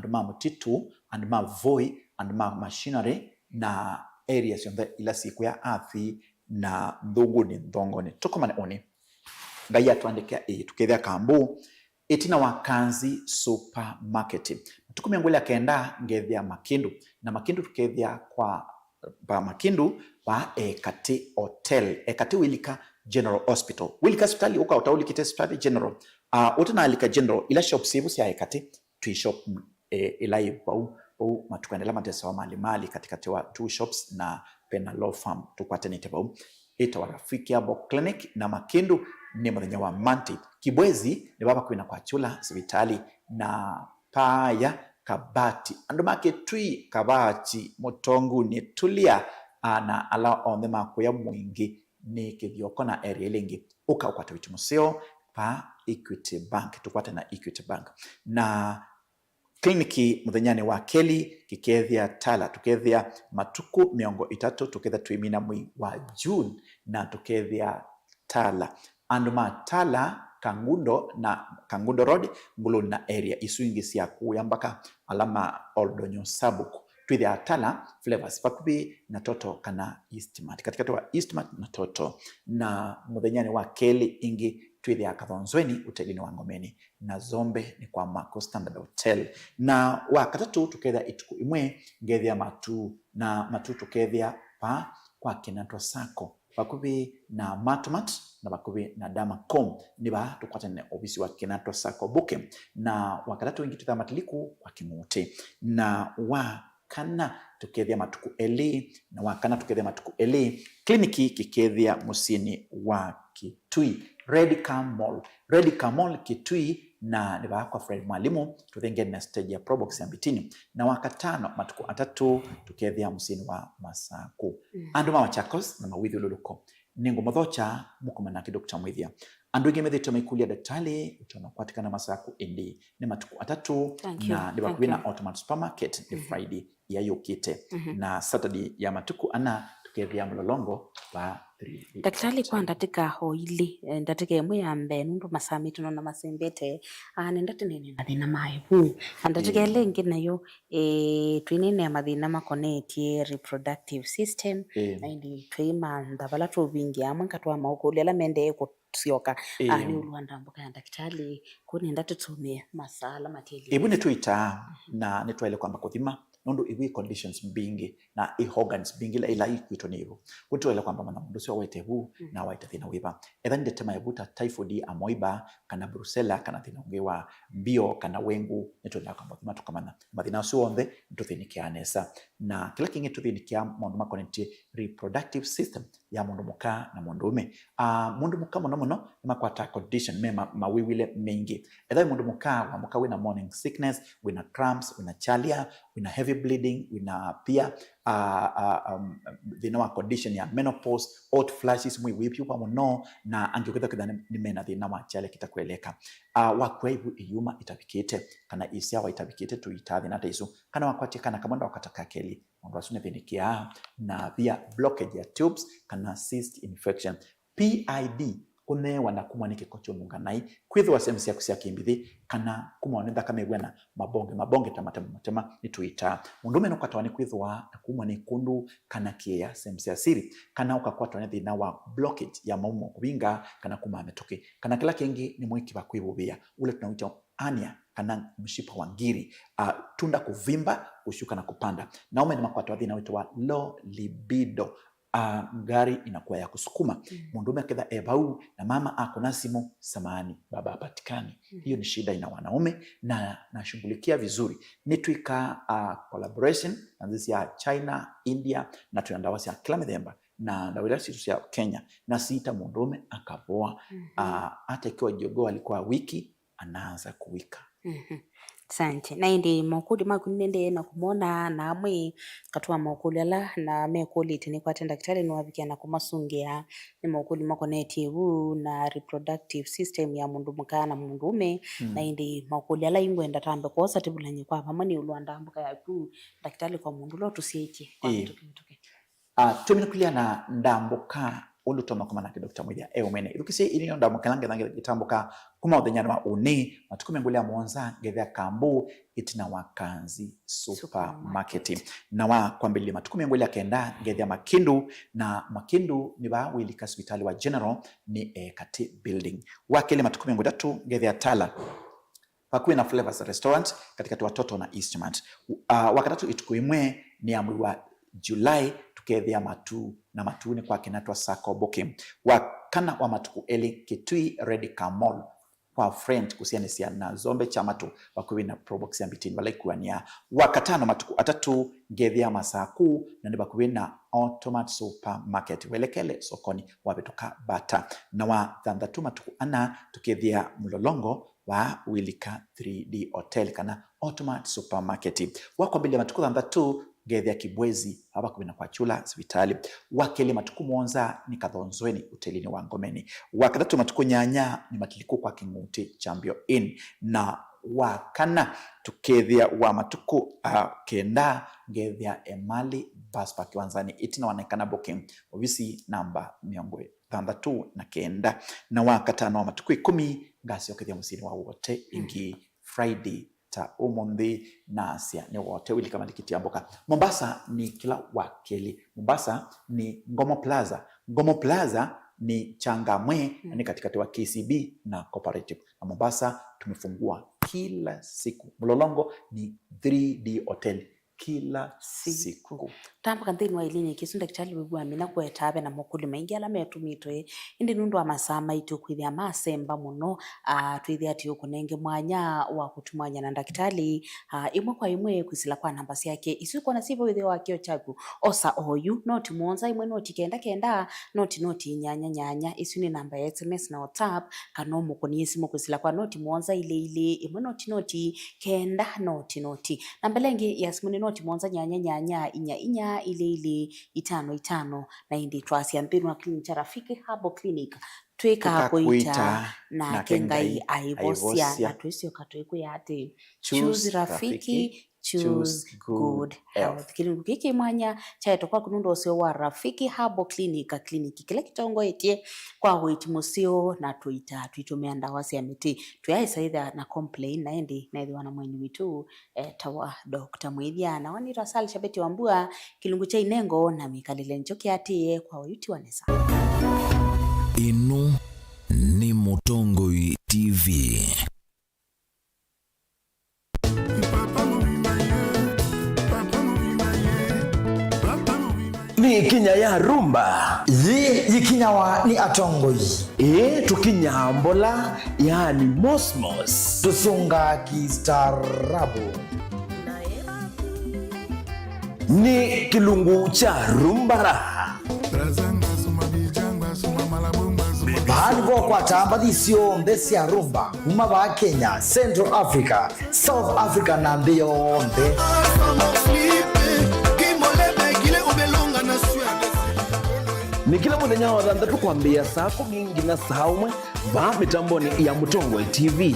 anduma mutitu anduma voi anduma machinery na areas yonde ila siku ya athi na ndunguni ndongoni tukomane oni ngaya tuandika tukethia kambu itina wakanzi supermarket tukumiangwele kenda ngethia makindu na makindu tukethia kwa ba makindu ba Ekati Hotel Ekati Wilika General Hospital Wilika Hospital uka utaulikite Hospital General utana alika General ila shop sibu ya Ekati tu shop ila bau matukaendela matesa wa mali katikati wa two shops na Pena Law Farm tukwate nitebau ita wa rafiki abo clinic na makindu ni mwenye wa manti kibwezi ni baba kuina kwa chula sibitali na paya kabati andumake tui kabati motongu ni tulia na ala onde makuya mwingi ni kithioko na area lingi ukwata wichimuseo pa Equity Bank tukwate na Equity Bank na kliniki muthenyane wa Keli kikethia tala tukethia matuku miongo itatu tukethia tuimina mwi wa June na tukethia tala anduma tala Kangundo Road ngulu na area isuingi sia kuyambaka alama Oldonyo Sabuku twithia tala flavors pakubi na toto kana Eastmart katika wa Eastmart na toto na muthenyane wa Keli ingi twithia Kathonzweni hotelini wa Ngomeni na Zombe ni kwa Marco Standard Hotel na wakatatu tukethia ituku imwe ngethia matu tukethia pa kwa Kinatwa Sako bakubi na Matmat na bakubi na Damacom niba tukwatane ofisi wa Kinatwa Sako buke na wakatatu wengi tutha matiliku wa Kimuti na wakana tukethia matuku eli na wakana tukethia matuku eli kliniki kikethia musini wa Kitui Redcar Mall Kitui na niba kwa Fred Mwalimu tuthenge na stage ya Probox ya Mbitini na wakatano matuku atatu tukethia musini wa Masaku anduma wa Chakos na mawithi ululuko ningu mothocha mukomana kidokta mwithia andu ingi methito maikulia daktari utona kwatikana Masaku indi ni matuku atatu na niba kuina Automat Supermarket ni Friday ya yukite na Saturday ya matuku ana tukethia mlolongo wa daktari kwa ndatika hoili ndatika emu ya mbe nundu masami tunona masembete nendate nene mathina maibu ndatika elengi nayo twinene ya mathina makonetie reproductive system na indi twima ndabala tubingi amwe katwa maukuli ala mende kusioka ni uluanda mboka ya daktari kuni ndate tume masala mateli ibu netuita na netwaile kwamba kuthima nundu iwi conditions mbingi na organs mbingi ila ikwito nivu kutuela kwamba mana mundu sio wete huu na waita thina wiba etha ndi tema yabuta typhoid amoiba kana brucella kana thina ungewa mbio kana wengu nituela kwamba thima tukamana mathina sio onthe nituthinikia anesa na kila kingi tuthinikia mundu makoneti reproductive system ya mundu muka na mundu ume mundu muka muno makwata condition mema mawiwile mengi etha mundu muka wina morning sickness wina cramps wina chalia wina heavy bleeding wina pia thina wa condition ya menopause hot flashes mwi wipi kwa muno na angioketha kithana ni mena thina wa chale kitakweleka wakwaibu iyuma itabikite kana isia wa itabikite tuitathi na taisu kana wakwati kana kamonda wakataka Keli mundu asune thinikia na pia blockage ya tubes kana cyst infection PID kunewa na kumwanike kocho munganai kwithwa semsi ya kusia kimbithi kana kumwanenda kama igwena mabonge tamatema nituita mundume no kwatwa ni kwithwa na kumwani kundu kana kia semsi ya siri kana ukakwatwa ni thina wa blockage ya maumo kubinga kana kumametoke kana kila kingi ni mwiki bakwibubia ule tunauita ania kana mshipa wa ngiri tunda kuvimba kushuka na kupanda na ume ni makwatwa thina wa low libido gari inakuwa ya kusukuma mundume akitha ebau na mama ako na simu samani baba hapatikani hiyo ni shida ina wanaume na nashughulikia vizuri nitwika collaboration anzisi ya China India na tunandawasi ya kila mithemba na ndawira situ ya Kenya na sita mundume akavoa hata ikiwa jogo alikuwa wiki anaanza kuwika Sante na indi maukuli makunende na kumona na amwe katwa maukuli ala na mekuli tini kwa tenda daktari ni wabikia na kumasungia ni maukuli makoneti huu na reproductive system ya mundu muka na mundu ume na indi maukuli ala ingu enda tambe kwa osa tibulanyi kwa pamani uluanda mbuka ya kuu daktari kwa mundu lo tusieki kwa mtuki tumina kulia na ndambuka ulutoma kuma na Dr. Mwithia eumene idukisi ili nda mukalange thange gitambuka kuma uthenyana wa uni matukume ngule monza ngethia kambu itina wakanzi supermarket na wa kwambili matukume ngule kenda ngethia Makindu na Makindu ni ba Wilika hospitali wa General ni kati building wakile matukume ngule tatu ngethia Tala pakuwe na Flavors Restaurant katika watoto na Eastmart wakatatu itukuimwe ni amwi wa July tukethia matu na matuni kwa kinatwa Sako Booking wakana wa matuku eli Kitui Redica Mall kwa friend kusianisia na zombe cha matu wakuwe na Probox ya mbitini walaikuwania wakatano matuku atatu ngethia Masaku na nibakuwe na Automat Supermarket welekele sokoni wabetoka Bata na wa thandatu matuku ana tukethia Mlolongo wa Wilika 3D Hotel kana Automat Supermarket wako mbili matuku thandatu ngethia Kibwezi hapa kubina kwa Chula hospitali wakele matuku monza ni Kathonzweni hotelini wa Ngomeni wakatatu matuku nyanya ni matiliku kwa Kinguti Chambio Inn na wakana tukethia wa matuku kenda ngethia Emali Bus Park Wanzani itina wanekana booking obviously namba miongwe thandatu na kenda na wakatano wa matuku 10 ngasi okethia musini wa wote ingi Friday ta umondi na Asia ni wote wili kama likiti amboka Mombasa ni kila wakeli Mombasa ni Ngomo Plaza ni Changamwe ni katikati wa KCB na Cooperative na Mombasa tumefungua kila siku Mlolongo ni 3D Hotel kila siku tamba kanthini wa ilini kisunda kichali wigwa mina kwetabe na mokuli maingi ala metumitwe indi nundu wa masama itu kwithia masemba muno twithia ati ukunenge mwanya wa kutumanya na ndakitali imwe kwa imwe kwisila kwa namba yake isu kwa nasivo withio wakio chaku osa oyu noti muonza imwe noti kenda noti nyanya isu ni namba ya SMS na WhatsApp kanomo kuni isimu kwisila kwa noti muonza ile imwe noti kenda noti namba lengi ya simu ni noti muonza nyanya inya ile 5 na indi twasi ambiru na clinic Rafiki Herbal Clinic tweka kuita na kengai aivosia na tuisio katoiku yate choose Rafiki choose good health kilingu kiki mwanya chaito kwa kunundo osio wa Rafiki Herbal Clinic kila kitongo etie kwa huitimusio na tuitumia ndawasi ya miti tuyaisa either na complain na endi na idhi wana mwenye witu tawa Dr. Mwithia na wani rasali shabeti wambua kilungu cha inengo na mikalile njoki atie kwa huyuti wanesa inu ni Mutongoi TV. Ni kinya ya rumba yikinyawa ni Atongoi tukinyambola yani mosmos tusunga kistaarabu ni kilungu cha rumba raha Bahango kwa tambadisio mbesi ya rumba Uma ba Kenya, Central Africa, South Africa na mbiyonde ni kila muthenya wa thandatu kwambia saa 10 na saa 1 ba mitamboni ya Mutongoi TV